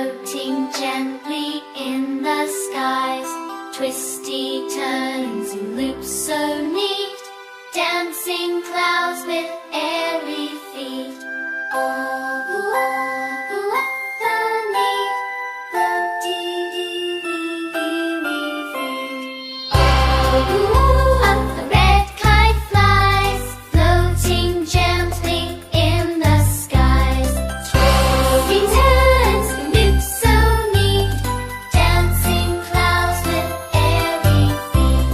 floating gently in the skies. Twisty turns and loops so neat, dancing clouds with airy feet. Oh, the neat, the dee-dee-dee-dee-dee feet. Oh, up the red kite flies, floating gently in the skies. Twisty turns and loops so neat, dancing clouds with airy feet.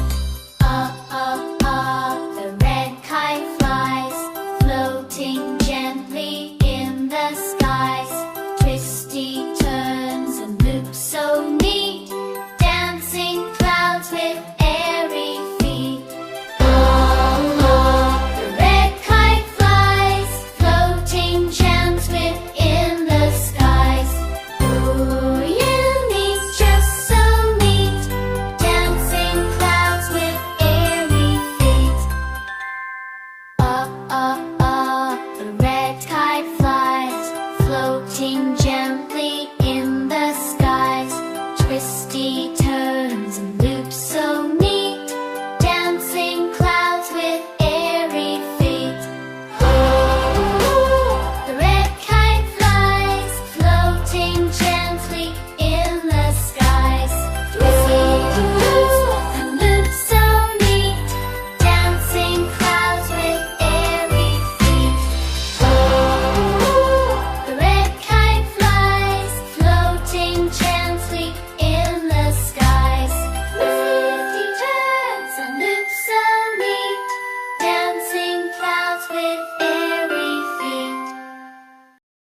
Up, up, up, the red kite flies, floating gently in the skies. Twisty turns and loops so neat, dancing clouds with airy feet. Oh, the red kite flies, floating gently in the skies. Ooh, you neat, just so neat, dancing clouds with airy feet. Up, up, up, the red kite flies, floating gently in the skies. Twisty turns and loops so neat, dancing clouds with airy feet. Oh, the red kite flies, floating gently in the skies. Twisty turns and loops so neat, dancing clouds with airy feet. Oh, the red kite flies, floating gently in the skies. Twisty turns and loops so neat, dancing clouds with